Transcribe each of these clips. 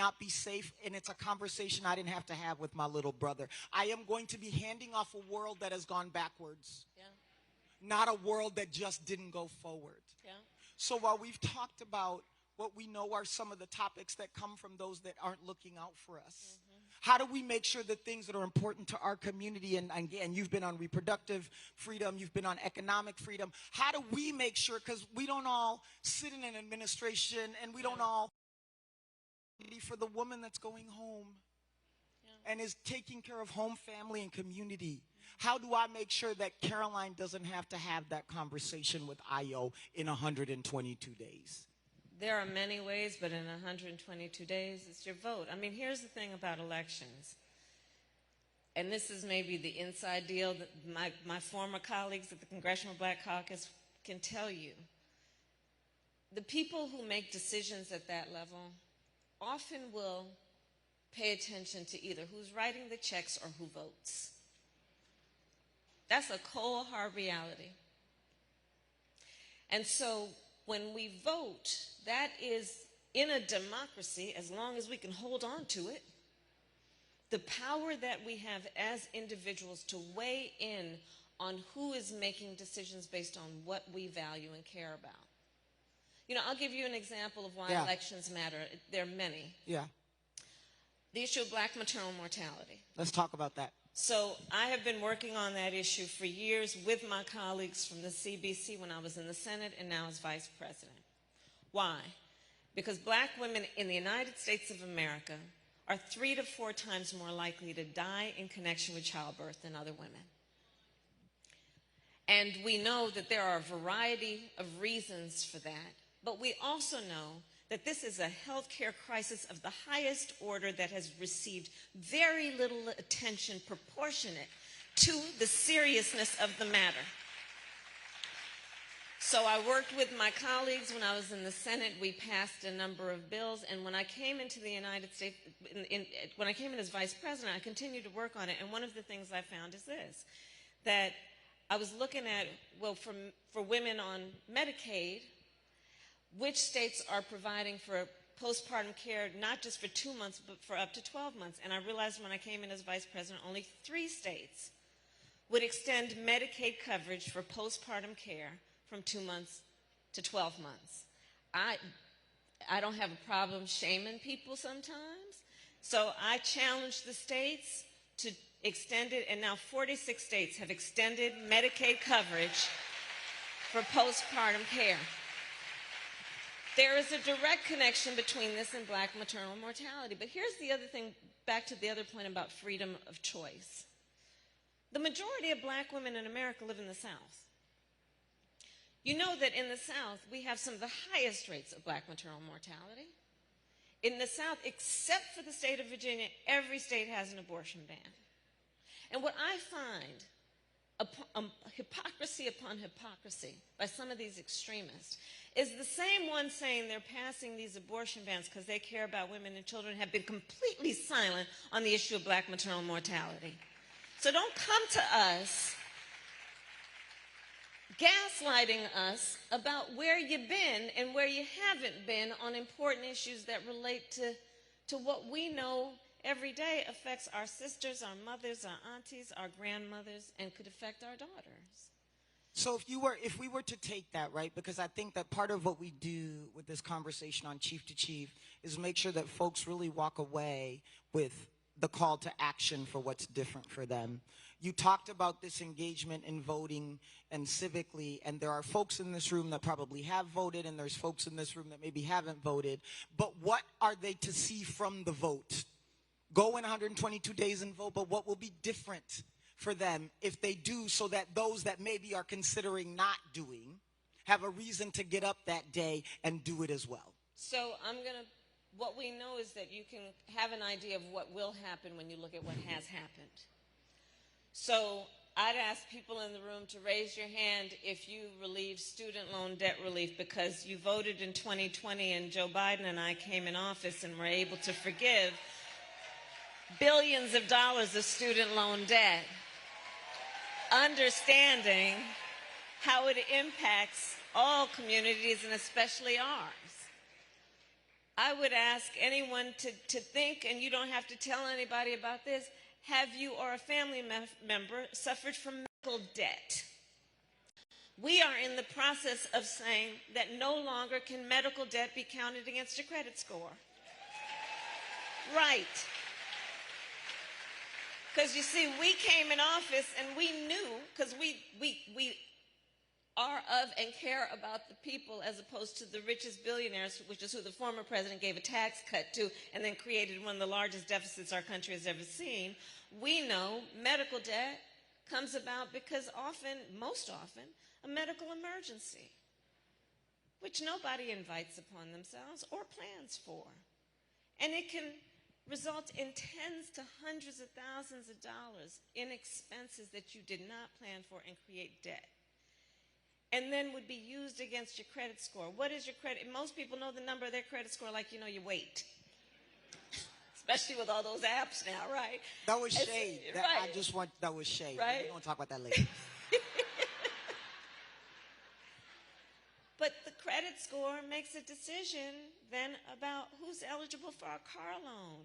not be safe, and it's a conversation I didn't have to have with my little brother. I am going to be handing off a world that has gone backwards, not a world that just didn't go forward. So while we've talked about what we know are some of the topics that come from those that aren't looking out for us, how do we make sure that things that are important to our community, and again, you've been on reproductive freedom, you've been on economic freedom, how do we make sure, because we don't all sit in an administration and we don't all for the woman that's going home and is taking care of home, family, and community. How do I make sure that Caroline doesn't have to have that conversation with IO in 122 days? There are many ways, but in 122 days, it's your vote. I mean, here's the thing about elections, and this is maybe the inside deal that my former colleagues at the Congressional Black Caucus can tell you. The people who make decisions at that level often will pay attention to either who's writing the checks or who votes. That's a cold, hard reality. And so when we vote, that is, in a democracy, as long as we can hold on to it, the power that we have as individuals to weigh in on who is making decisions based on what we value and care about. You know, I'll give you an example of why elections matter. There are many. The issue of black maternal mortality. Let's talk about that. So I have been working on that issue for years with my colleagues from the CBC when I was in the Senate and now as Vice President. Why? Because black women in the United States of America are 3 to 4 times more likely to die in connection with childbirth than other women. And we know that there are a variety of reasons for that, but we also know that this is a healthcare crisis of the highest order that has received very little attention proportionate to the seriousness of the matter. So I worked with my colleagues when I was in the Senate. We passed a number of bills, and when I came into the United States, when I came in as Vice President, I continued to work on it, and one of the things I found is this, that I was looking at, well, for women on Medicaid, which states are providing for postpartum care not just for 2 months, but for up to 12 months. And I realized when I came in as Vice President, only 3 states would extend Medicaid coverage for postpartum care from 2 months to 12 months. I don't have a problem shaming people sometimes, so I challenged the states to extend it, and now 46 states have extended Medicaid coverage for postpartum care. There is a direct connection between this and black maternal mortality. But here's the other thing, back to the other point about freedom of choice. The majority of black women in America live in the South. You know that in the South, we have some of the highest rates of black maternal mortality. In the South, except for the state of Virginia, every state has an abortion ban. And what I find, hypocrisy upon hypocrisy by some of these extremists, is the same ones saying they're passing these abortion bans because they care about women and children have been completely silent on the issue of black maternal mortality. So don't come to us gaslighting us about where you've been and where you haven't been on important issues that relate to what we know every day affects our sisters, our mothers, our aunties, our grandmothers, and could affect our daughters. So if we were to take that, right, because I think that part of what we do with this conversation on Chief to Chief is make sure that folks really walk away with the call to action for what's different for them. You talked about this engagement in voting and civically, and there are folks in this room that probably have voted, and there's folks in this room that maybe haven't voted, but what are they to see from the vote? Go in 122 days and vote, but what will be different for them if they do, so that those that maybe are considering not doing have a reason to get up that day and do it as well? So what we know is that you can have an idea of what will happen when you look at what has happened. So I'd ask people in the room to raise your hand if you relieve student loan debt relief because you voted in 2020 and Joe Biden and I came in office and were able to forgive billions of dollars of student loan debt, understanding how it impacts all communities and especially ours. I would ask anyone to think, and you don't have to tell anybody about this, have you or a family member suffered from medical debt? We are in the process of saying that no longer can medical debt be counted against your credit score. Right. Because you see, we came in office and we knew, because we are of and care about the people as opposed to the richest billionaires, which is who the former president gave a tax cut to and then created one of the largest deficits our country has ever seen. We know medical debt comes about because most often, a medical emergency, which nobody invites upon themselves or plans for. And it can result in tens to hundreds of thousands of dollars in expenses that you did not plan for and create debt. And then would be used against your credit score. What is your credit? Most people know the number of their credit score like you know your weight. Especially with all those apps now, right? That was shade. Right. That was shade. Right? We're going to talk about that later. But the credit score makes a decision then about who's eligible for a car loan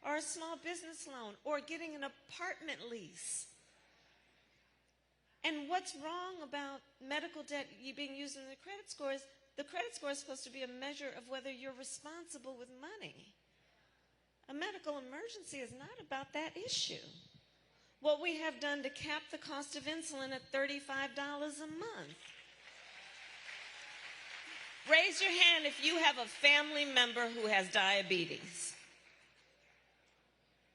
or a small business loan or getting an apartment lease. And what's wrong about medical debt being used in the credit score is the credit score is supposed to be a measure of whether you're responsible with money. A medical emergency is not about that issue. What we have done to cap the cost of insulin at $35 a month. Raise your hand if you have a family member who has diabetes.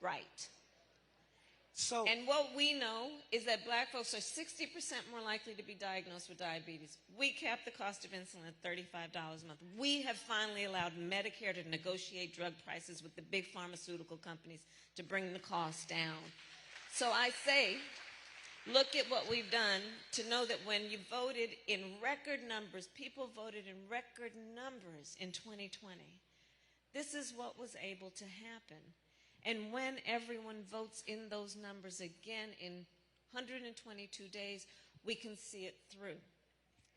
Right. And what we know is that black folks are 60% more likely to be diagnosed with diabetes. We cap the cost of insulin at $35 a month. We have finally allowed Medicare to negotiate drug prices with the big pharmaceutical companies to bring the cost down. So I say, look at what we've done to know that when you voted in record numbers, people voted in record numbers in 2020. This is what was able to happen. And when everyone votes in those numbers again in 122 days, we can see it through.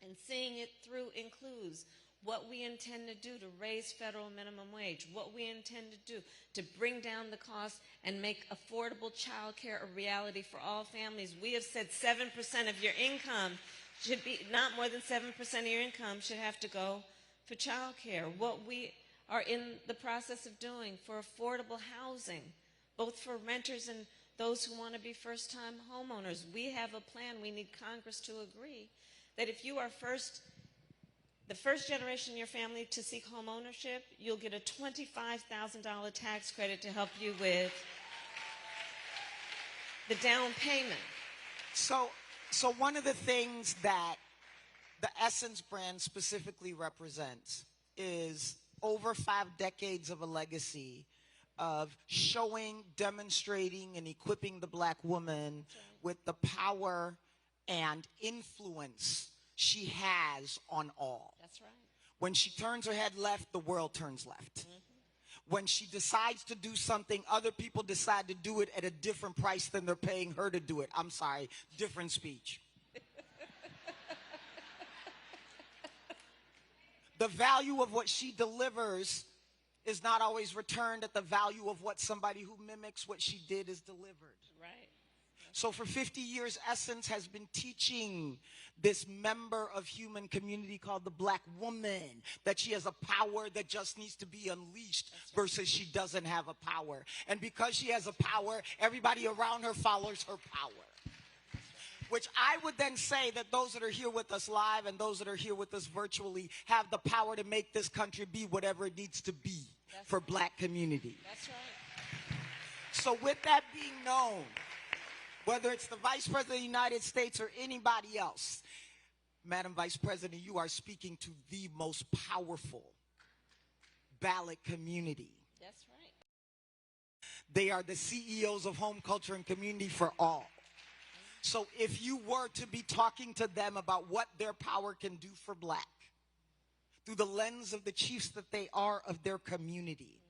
And seeing it through includes what we intend to do to raise federal minimum wage, what we intend to do to bring down the cost and make affordable child care a reality for all families. We have said 7% of your income should be, not more than 7% of your income should have to go for child care. What we are in the process of doing for affordable housing, both for renters and those who want to be first-time homeowners. We have a plan. We need Congress to agree that if you are the first generation in your family to seek home ownership, you'll get a $25,000 tax credit to help you with the down payment. So one of the things that the Essence brand specifically represents is over 5 decades of a legacy of showing, demonstrating, and equipping the black woman with the power and influence she has on all. That's right. When she turns her head left, the world turns left. When she decides to do something, other people decide to do it at a different price than they're paying her to do it. I'm sorry, different speech. The value of what she delivers is not always returned at the value of what somebody who mimics what she did is delivered. Right. So for 50 years, Essence has been teaching this member of human community called the black woman that she has a power that just needs to be unleashed versus she doesn't have a power. And because she has a power, everybody around her follows her power. Which I would then say that those that are here with us live and those that are here with us virtually have the power to make this country be whatever it needs to be for black community. That's right. So with that being known, whether it's the Vice President of the United States or anybody else, Madam Vice President, you are speaking to the most powerful ballot community. That's right. They are the CEOs of home culture and community for all. So if you were to be talking to them about what their power can do for black, through the lens of the chiefs that they are of their community,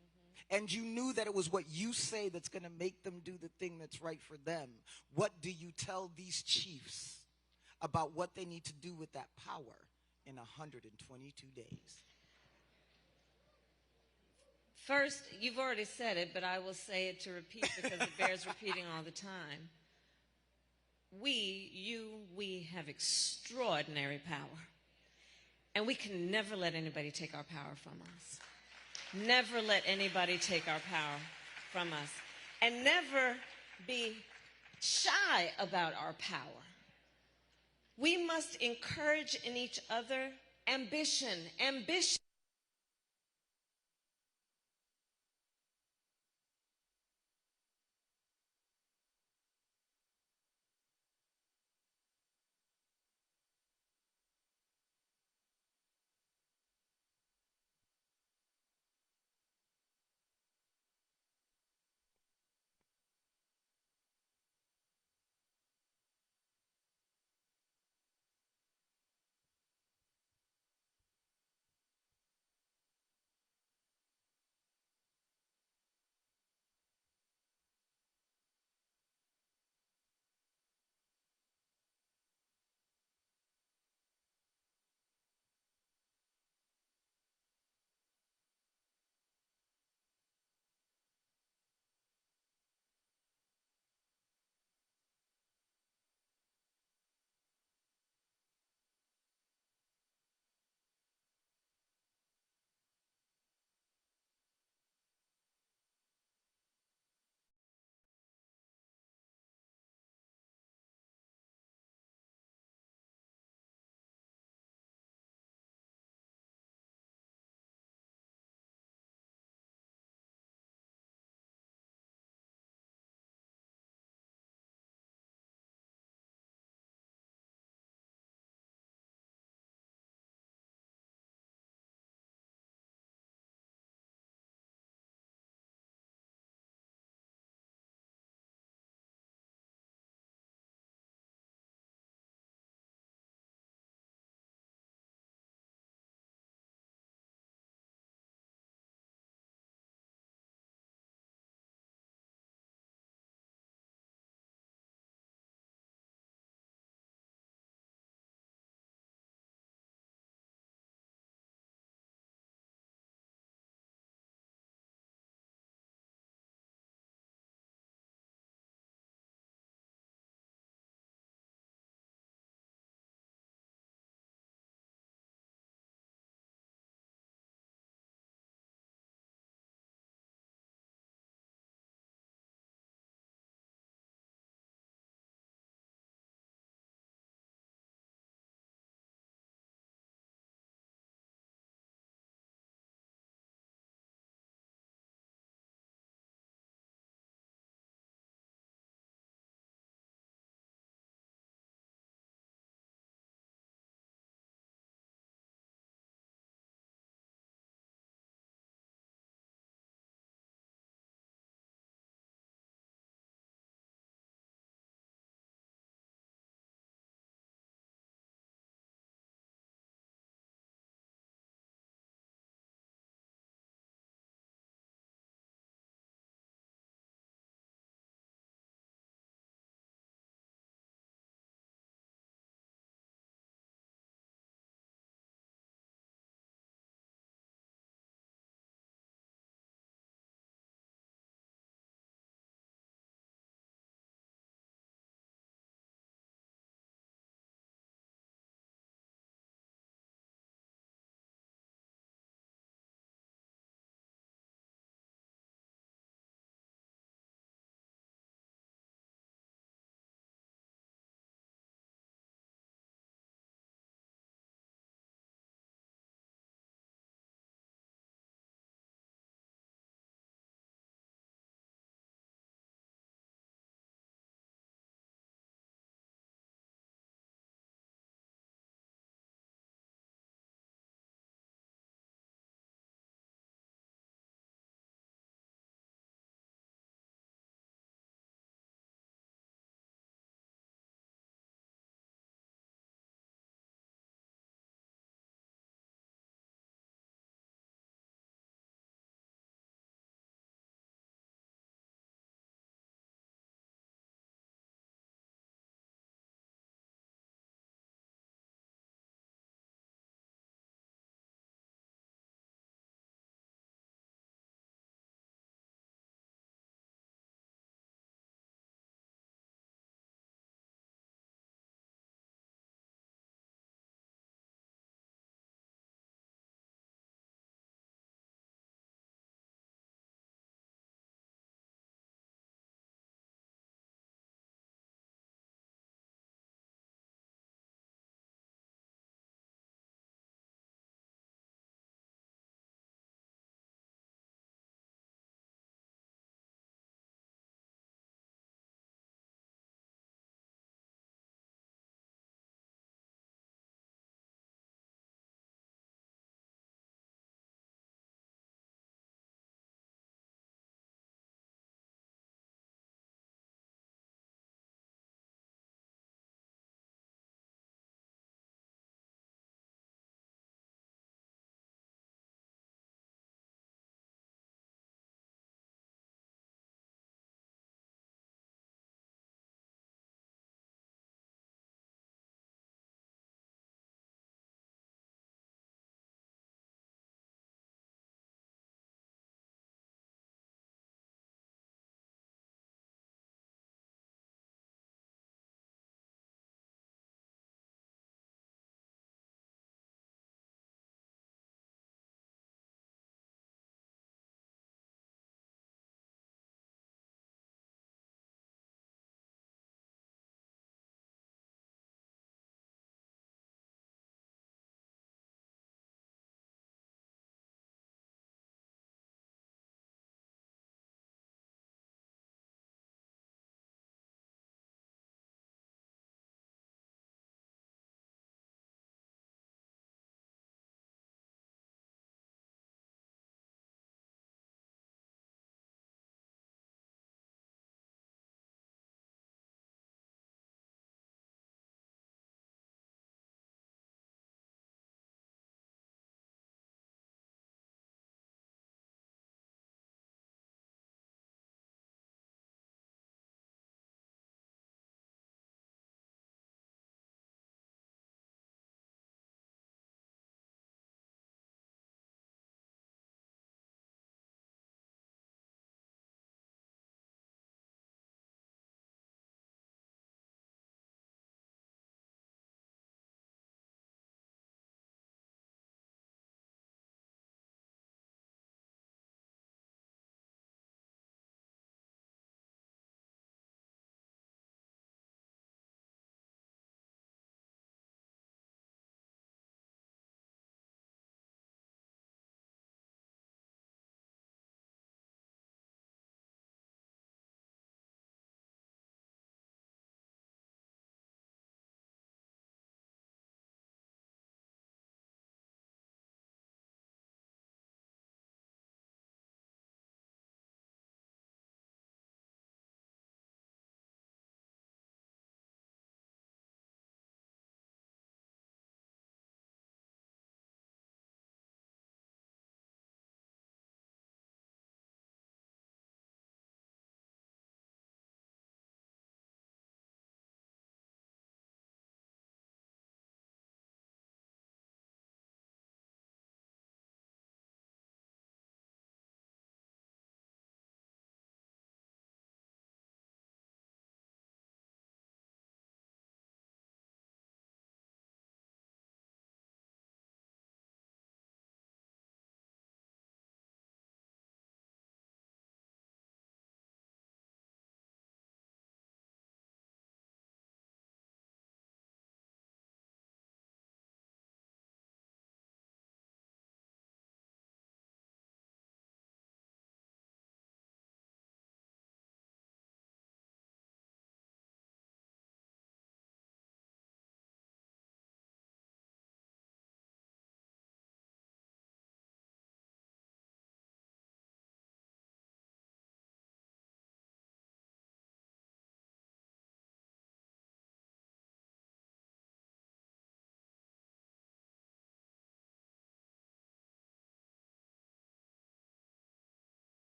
and you knew that it was what you say that's going to make them do the thing that's right for them, what do you tell these chiefs about what they need to do with that power in 122 days? First, you've already said it, but I will say it to repeat because it bears repeating all the time. We have extraordinary power. And we can never let anybody take our power from us. Never let anybody take our power from us. And never be shy about our power. We must encourage in each other ambition. Ambition